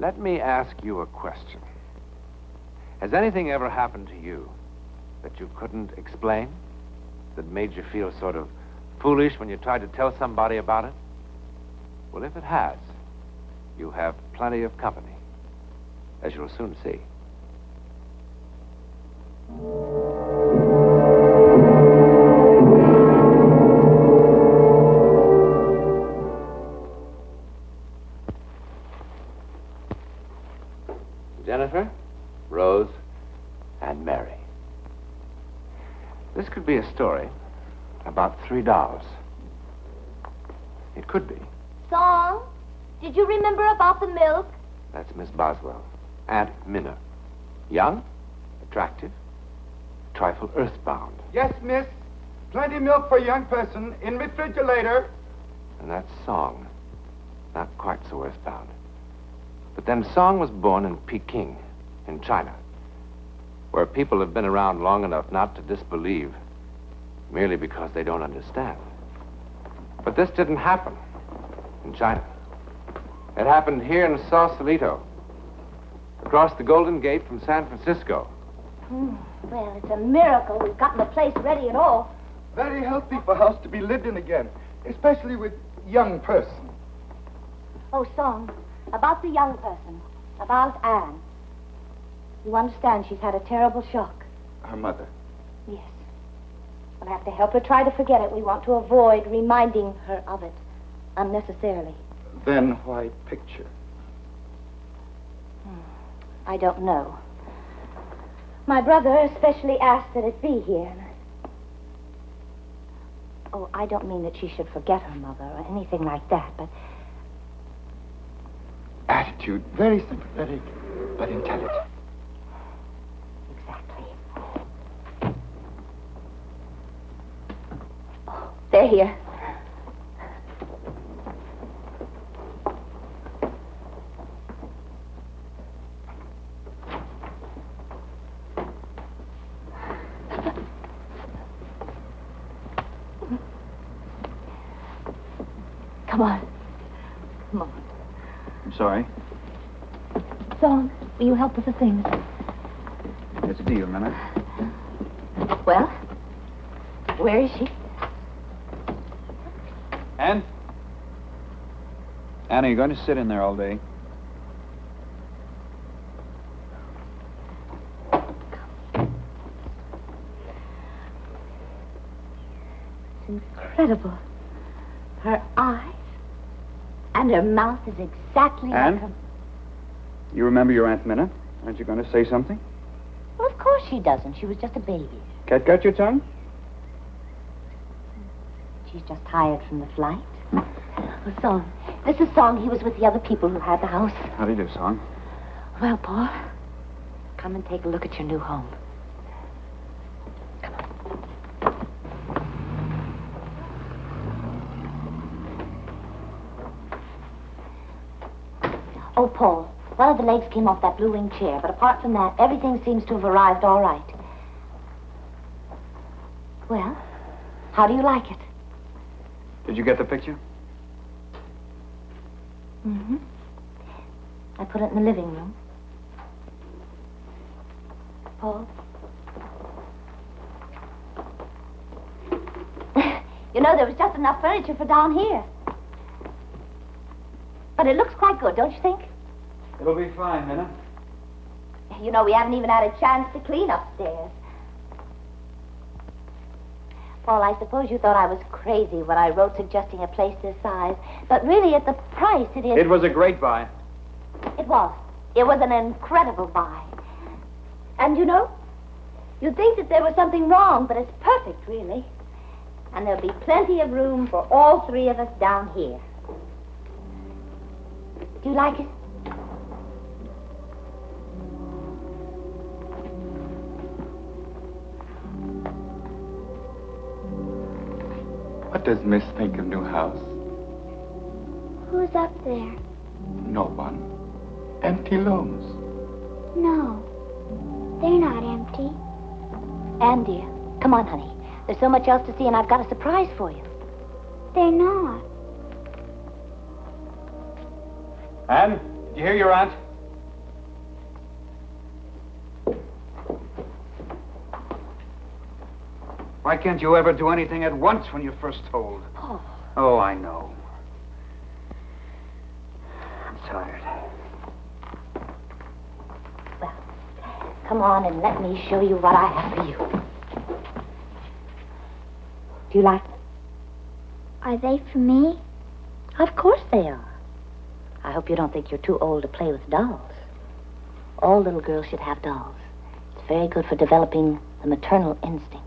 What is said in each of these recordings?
Let me ask you a question. Has anything ever happened to you that you couldn't explain? That made you feel sort of foolish when you tried to tell somebody about it? Well, if it has, you have plenty of company, as you'll soon see. Jennifer, Rose, and Mary. This could be a story about 3 dolls. It could be. Song, did you remember about the milk? That's Miss Boswell. Aunt Minna. Young, attractive, a trifle earthbound. Yes, miss. Plenty milk for a young person in refrigerator. And that's Song. Not quite so earthbound. But then Song was born in Peking, in China, where people have been around long enough not to disbelieve merely because they don't understand. But this didn't happen in China. It happened here in Sausalito, across the Golden Gate from San Francisco. Well, it's a miracle we've gotten the place ready at all. Very healthy for house to be lived in again, especially with young person. Oh, Song, about the young person, about Anne. You understand she's had a terrible shock. Her mother. Yes. We'll have to help her try to forget it. We want to avoid reminding her of it unnecessarily. Then why picture? I don't know. My brother especially asked that it be here. Oh, I don't mean that she should forget her mother or anything like that, but... Attitude, very sympathetic, but intelligent. Exactly. Oh, they're here. Come on. Come on. I'm sorry. Song, will you help with the things? It's a deal, Minna. Well, where is she? Anne? Anne, are you going to sit in there all day? It's incredible. Her eyes and her mouth is exactly Anne? like her... You remember your Aunt Minna? Aren't you going to say something? Well, of course she doesn't. She was just a baby. Cat got your tongue? She's just tired from the flight. Well, Song, this is Song. He was with the other people who had the house. How do you do, Song? Well, Paul, come and take a look at your new home. Oh, Paul, one of the legs came off that blue wing chair, but apart from that, everything seems to have arrived all right. Well, how do you like it? Did you get the picture? Mm-hmm. I put it in the living room. Paul? You know, there was just enough furniture for down here. But it looks quite good, don't you think? It'll be fine, Minna. You know, we haven't even had a chance to clean upstairs. Paul, I suppose you thought I was crazy when I wrote suggesting a place this size. But really, at the price, it is... It was a great buy. It was. It was an incredible buy. And you know, you'd think that there was something wrong, but it's perfect, really. And there'll be plenty of room for all 3 of us down here. Do you like it? What does Miss think of new house? Who's up there? No one. Empty looms. No, they're not empty. Anne, dear, come on, honey. There's so much else to see, and I've got a surprise for you. They're not. Anne, did you hear your aunt? Why can't you ever do anything at once when you're first told? Paul. Oh, I know. I'm tired. Well, come on and let me show you what I have for you. Do you like them? Are they for me? Of course they are. I hope you don't think you're too old to play with dolls. All little girls should have dolls. It's very good for developing the maternal instinct.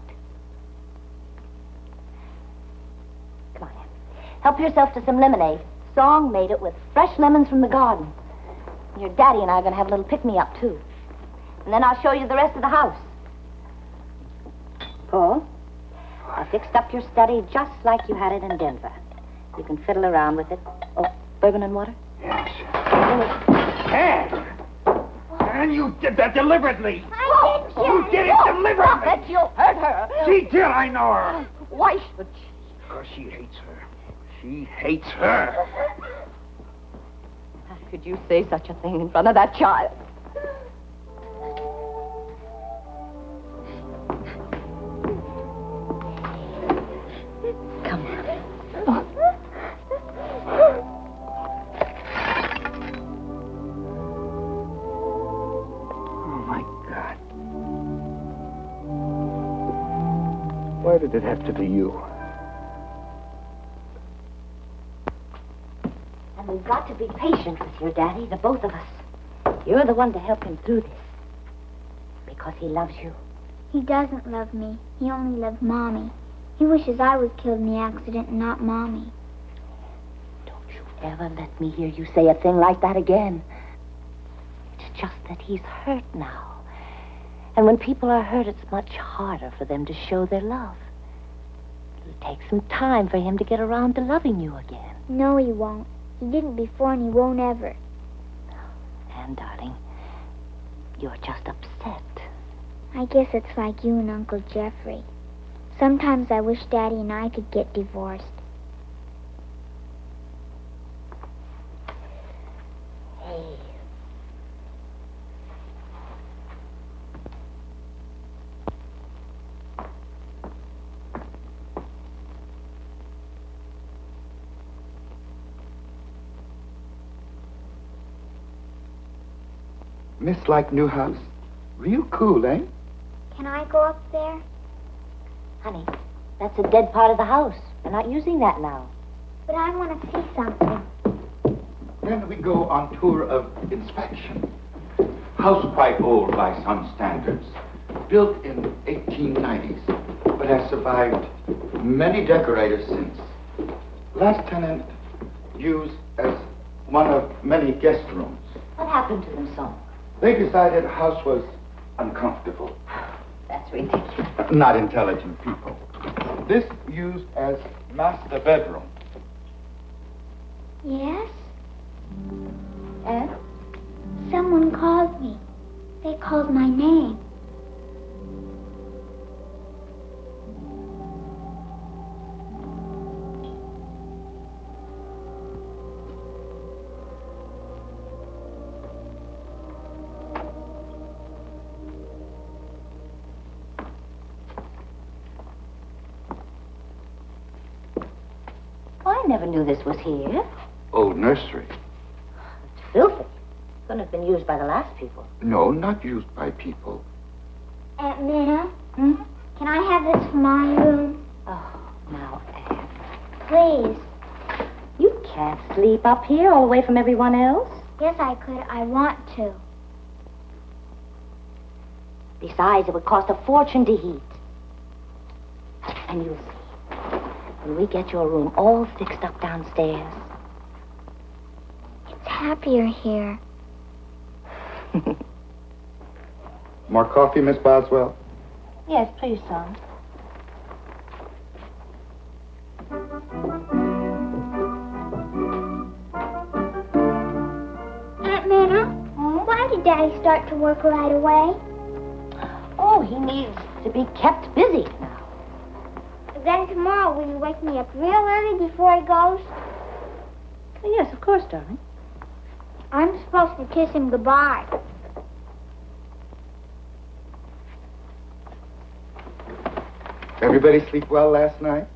Come on, Anne. Help yourself to some lemonade. Song made it with fresh lemons from the garden. Your daddy and I are going to have a little pick-me-up, too. And then I'll show you the rest of the house. Paul, I fixed up your study just like you had it in Denver. You can fiddle around with it. Oh, bourbon and water? Yes. Anne! And you did that deliberately. I didn't. You did it deliberately. Stop it, you'll hurt her. She did, I know her. Why should she? Because she hates her. She hates her. How could you say such a thing in front of that child? Come on. Oh, my God. Why did it have to be you? And we've got to be patient with your daddy, the both of us. You're the one to help him through this. Because he loves you. He doesn't love me. He only loves Mommy. He wishes I was killed in the accident and not Mommy. Don't you ever let me hear you say a thing like that again. It's just that he's hurt now. And when people are hurt, it's much harder for them to show their love. It'll take some time for him to get around to loving you again. No, he won't. He didn't before and he won't ever. And, darling, you're just upset. I guess it's like you and Uncle Jeffrey. Sometimes I wish Daddy and I could get divorced. Hey. Miss like new house. Real cool, eh? Can I go up there? Honey, that's a dead part of the house. They're not using that now. But I want to see something. Then we go on tour of inspection. House quite old by some standards. Built in 1890s, but has survived many decorators since. Last tenant used as one of many guest rooms. What happened to them, son? They decided the house was uncomfortable. That's ridiculous. Not intelligent people. This used as master bedroom. Yes? And? Someone called me. They called my name. I never knew this was here. Old nursery. It's filthy. Couldn't have been used by the last people. No, not used by people. Aunt Minna, can I have this for my room? Oh, now, Anne. Please. You can't sleep up here all away from everyone else. Yes, I could. I want to. Besides, it would cost a fortune to heat. And you'll see. When we get your room all fixed up downstairs. It's happier here. More coffee, Miss Boswell? Yes, please, son. Aunt Minna, why did Daddy start to work right away? Oh, he needs to be kept busy now. Then tomorrow, will you wake me up real early before he goes? Yes, of course, darling. I'm supposed to kiss him goodbye. Everybody sleep well last night?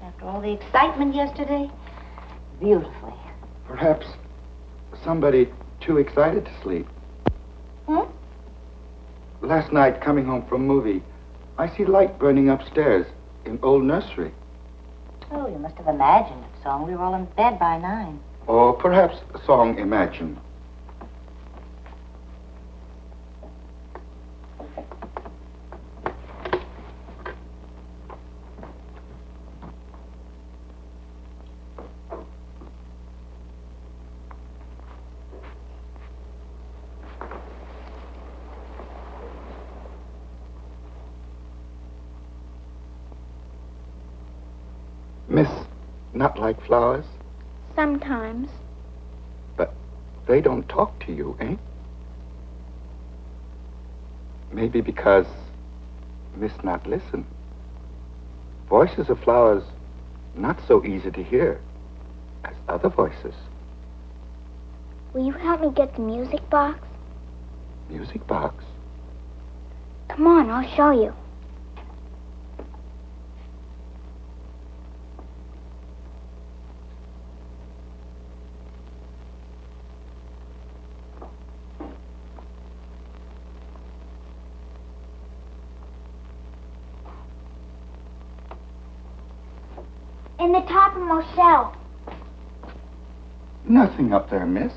After all the excitement yesterday, beautifully. Perhaps somebody too excited to sleep. Hmm? Last night, coming home from a movie, I see light burning upstairs in old nursery. Oh, you must have imagined it, Song. We were all in bed by 9. Or perhaps a song imagined. Miss Not Like Flowers? Sometimes. But they don't talk to you, eh? Maybe because Miss Not Listen. Voices of flowers not so easy to hear as other voices. Will you help me get the music box? Music box? Come on, I'll show you. In the topmost shelf. Nothing up there, miss.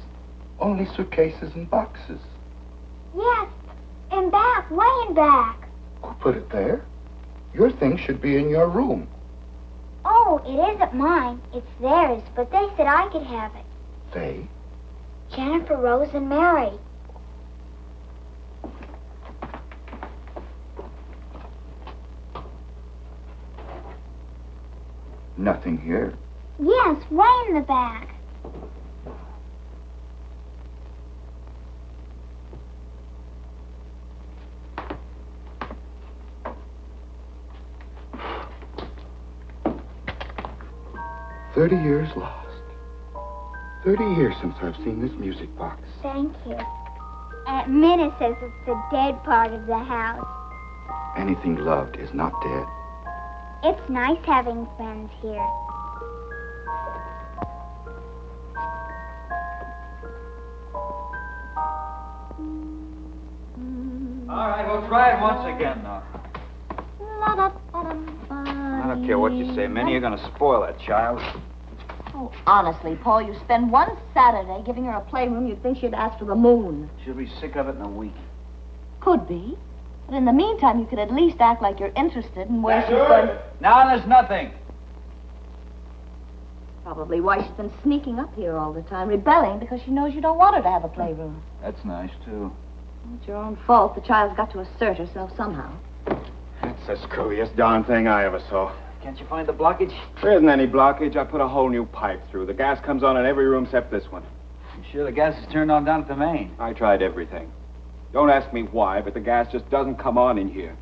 Only suitcases and boxes. Yes, in back, way in back. Who put it there? Your things should be in your room. Oh, it isn't mine. It's theirs, but they said I could have it. They? Jennifer, Rose, and Mary. Nothing here. Yes, way in the back. $30 lost. 30 years since I've seen this music box. Thank you. Aunt Minna says it's the dead part of the house. Anything loved is not dead. It's nice having friends here. All right, we'll try it once again, now. I don't care what you say, Minnie. You're going to spoil that child. Oh, honestly, Paul, you spend one Saturday giving her a playroom, you'd think she'd ask for the moon. She'll be sick of it in a week. Could be. But in the meantime, you could at least act like you're interested in where she's going. Now there's nothing. Probably why she's been sneaking up here all the time, rebelling because she knows you don't want her to have a playroom. That's nice, too. It's your own fault. The child's got to assert herself somehow. That's the screwiest darn thing I ever saw. Can't you find the blockage? There isn't any blockage. I put a whole new pipe through. The gas comes on in every room except this one. I'm sure the gas is turned on down at the main. I tried everything. Don't ask me why, but the gas just doesn't come on in here.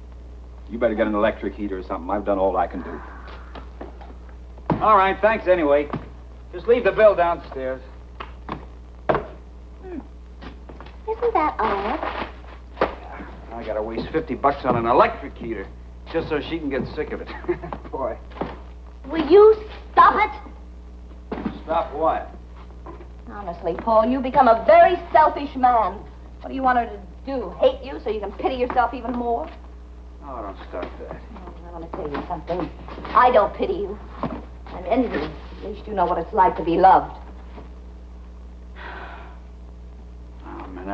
You better get an electric heater or something. I've done all I can do. All right, thanks anyway. Just leave the bill downstairs. Isn't that odd? I gotta waste $50 on an electric heater just so she can get sick of it. Boy. Will you stop it? Stop what? Honestly, Paul, you become a very selfish man. What do you want her to do? Hate you so you can pity yourself even more? Oh, don't start that. Oh, I want to tell you something. I don't pity you. I'm envious. At least you know what it's like to be loved. Oh, man,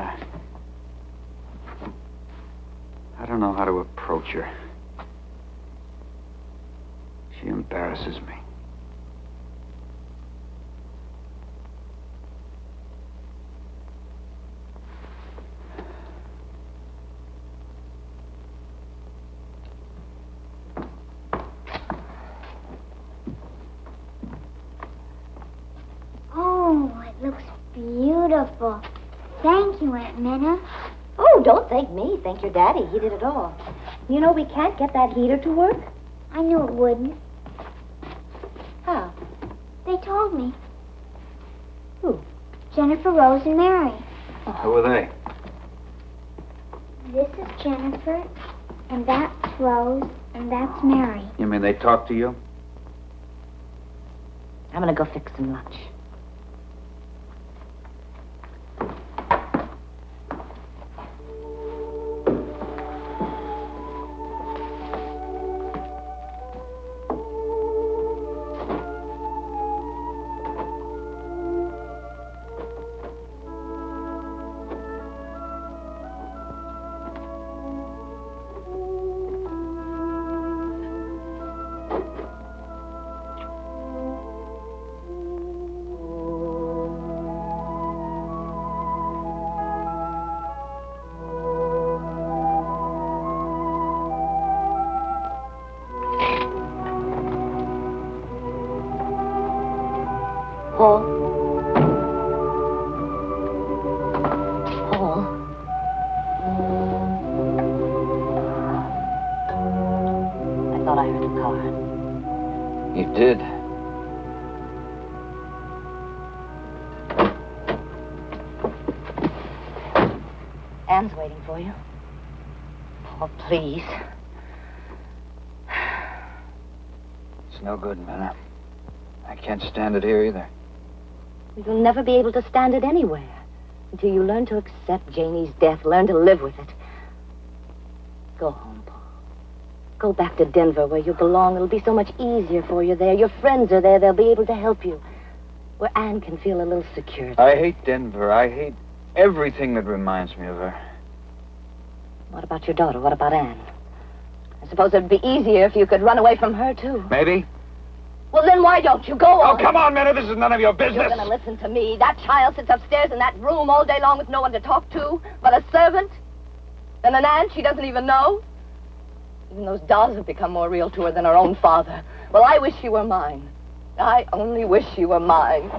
I don't know how to approach her. She embarrasses me. Oh, it looks beautiful. Thank you, Aunt Minna. Oh, don't thank me. Thank your daddy. He did it all. You know, we can't get that heater to work. I knew it wouldn't. How? They told me. Who? Jennifer, Rose, and Mary. Who are they? This is Jennifer, and that Rose, and that's Mary. You mean they talk to you? I'm going to go fix some lunch. Paul? Paul? I thought I heard a car. You did. Anne's waiting for you. Paul, please. It's no good, Minna. I can't stand it here either. You'll never be able to stand it anywhere until you learn to accept Janie's death, learn to live with it. Go home, Paul. Go back to Denver where you belong. It'll be so much easier for you there. Your friends are there. They'll be able to help you. Where Anne can feel a little secure. I hate Denver. I hate everything that reminds me of her. What about your daughter? What about Anne? I suppose it'd be easier if you could run away from her, too. Maybe. Well, then why don't you go on? Oh, come on, Minna. This is none of your business. You're going to listen to me. That child sits upstairs in that room all day long with no one to talk to but a servant and an aunt she doesn't even know. Even those dolls have become more real to her than her own father. Well, I wish she were mine. I only wish she were mine.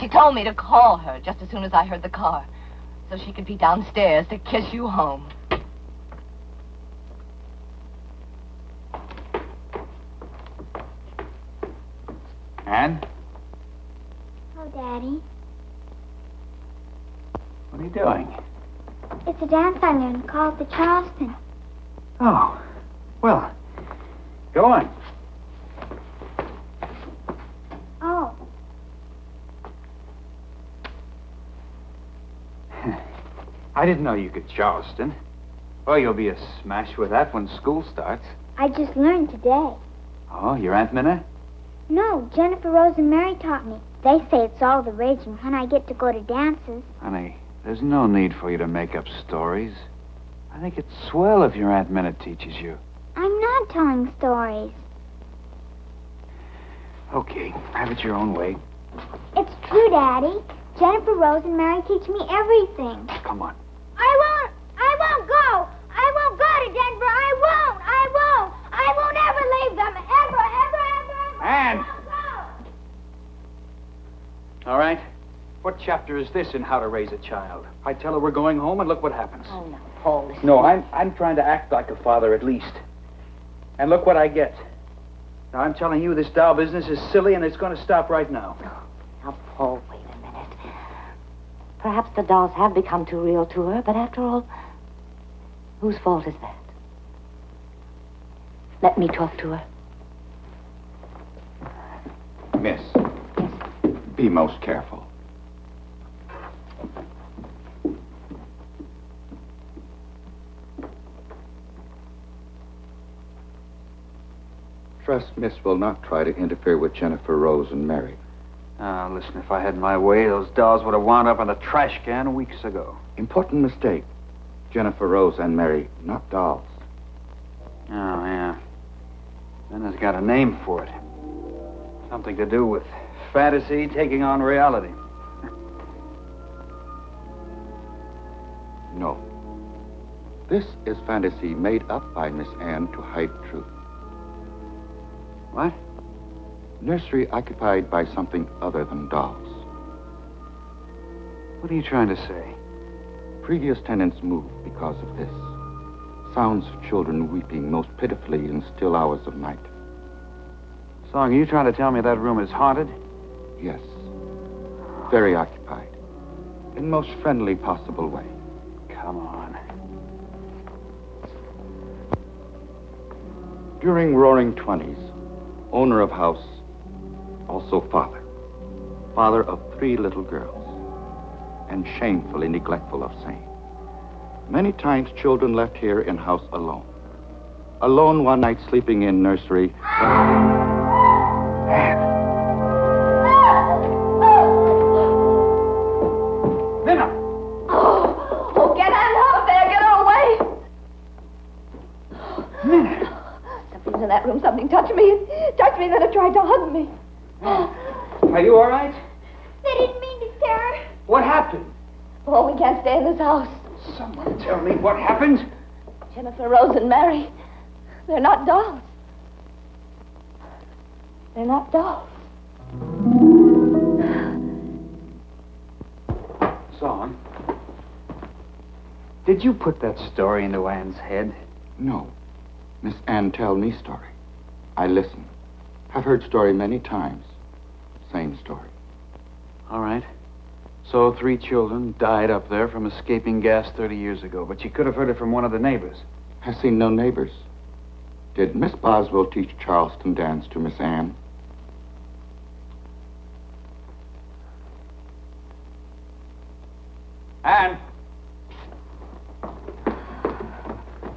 She told me to call her just as soon as I heard the car, so she could be downstairs to kiss you home. Anne? Oh, Daddy. What are you doing? It's a dance I learned called the Charleston. Oh, well, go on. Oh. I didn't know you could Charleston. Well, you'll be a smash with that when school starts. I just learned today. Oh, your Aunt Minna? No, Jennifer Rose and Mary taught me. They say it's all the rage and when I get to go to dances. Honey, there's no need for you to make up stories. I think it's swell if your Aunt Minna teaches you. I'm not telling stories. Okay, have it your own way. It's true, Daddy. Jennifer Rose and Mary teach me everything. Come on. I won't go. I won't go to Denver. I won't ever leave them. Ever. Anne! I won't go. All right. What chapter is this in How to Raise a Child? I tell her we're going home, and look what happens. Oh, no, Paul, listen. No, I'm trying to act like a father at least. And look what I get. Now, I'm telling you, this doll business is silly, and it's going to stop right now. Now, Paul, wait a minute. Perhaps the dolls have become too real to her, but after all, whose fault is that? Let me talk to her. Miss, be most careful. Trust Miss will not try to interfere with Jennifer Rose and Mary. Listen, if I had my way, those dolls would have wound up in the trash can weeks ago. Important mistake. Jennifer Rose and Mary, not dolls. Oh, yeah. Minna's got a name for it. Something to do with fantasy taking on reality. No. This is fantasy made up by Miss Anne to hide truth. What? Nursery occupied by something other than dolls. What are you trying to say? Previous tenants moved because of this. Sounds of children weeping most pitifully in still hours of night. Song, are you trying to tell me that room is haunted? Yes. Very occupied. In most friendly possible way. Come on. During Roaring 20s, owner of house, also father. Father of 3 little girls, and shamefully neglectful of same. Many times children left here in house alone. Alone one night sleeping in nursery. Minna! Oh, get Ann out of there. Get her away. Minna! Something was in that room. Something touched me. Touched me, then it tried to hug me. Are you all right? They didn't mean to scare her. What happened? Oh, we can't stay in this house. Someone tell me what happened. Jennifer, Rose, and Mary. They're not dolls. They're not dolls. Song. Did you put that story into Ann's head? No. Miss Ann tell me story. I listen. Have heard story many times. Same story. All right. So 3 children died up there from escaping gas 30 years ago, but you could have heard it from one of the neighbors. Has seen no neighbors. Did Miss Boswell teach Charleston dance to Miss Ann? Ann!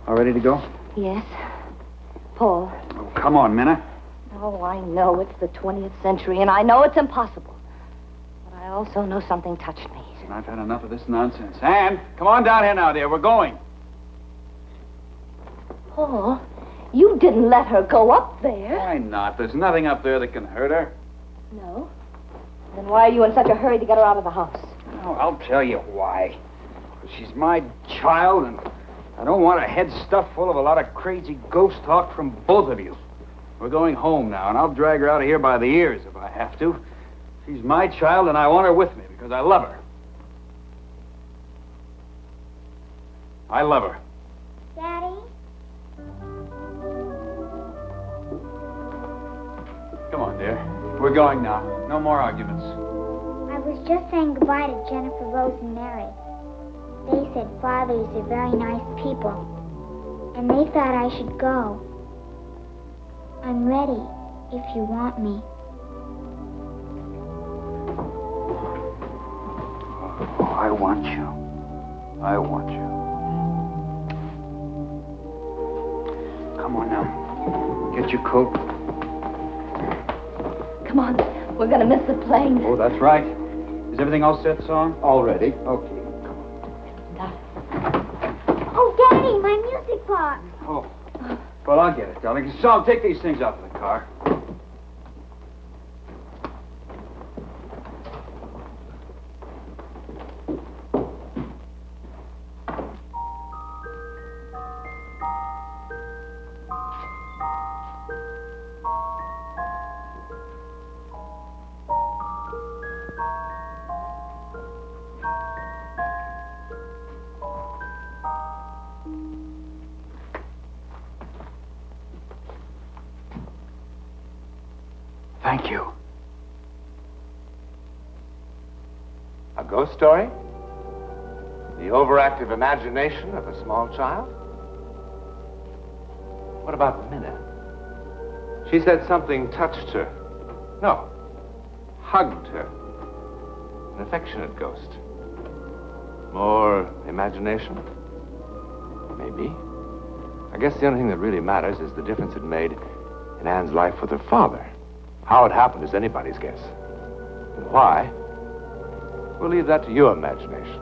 All ready to go? Yes. Paul. Oh, come on, Minna. Oh, I know it's the 20th century, and I know it's impossible. But I also know something touched me. I've had enough of this nonsense. Ann, come on down here now, dear. We're going. Paul, you didn't let her go up there. Why not? There's nothing up there that can hurt her. No? Then why are you in such a hurry to get her out of the house? Oh, I'll tell you why. She's my child, and I don't want her head stuffed full of a lot of crazy ghost talk from both of you. We're going home now, and I'll drag her out of here by the ears if I have to. She's my child, and I want her with me because I love her. I love her. Daddy? Come on, dear. We're going now. No more arguments. I was just saying goodbye to Jennifer, Rose, and Mary. They said fathers are very nice people, and they thought I should go. I'm ready, if you want me. Oh, I want you. I want you. Come on now. Get your coat. Come on. We're going to miss the plane. Oh, that's right. Is everything all set, Song? All ready. Okay. Oh, Daddy, my music box. Oh. Well, I'll get it, darling. Song, take these things out of the car. Thank you. A ghost story? The overactive imagination of a small child? What about Minna? She said something touched her. No, hugged her. An affectionate ghost. More imagination? Maybe. I guess the only thing that really matters is the difference it made in Ann's life with her father. How it happened is anybody's guess. And why? We'll leave that to your imagination.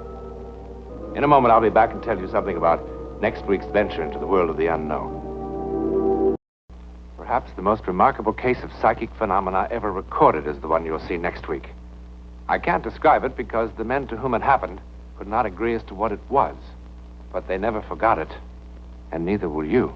In a moment, I'll be back and tell you something about next week's venture into the world of the unknown. Perhaps the most remarkable case of psychic phenomena ever recorded is the one you'll see next week. I can't describe it because the men to whom it happened could not agree as to what it was. But they never forgot it, and neither will you.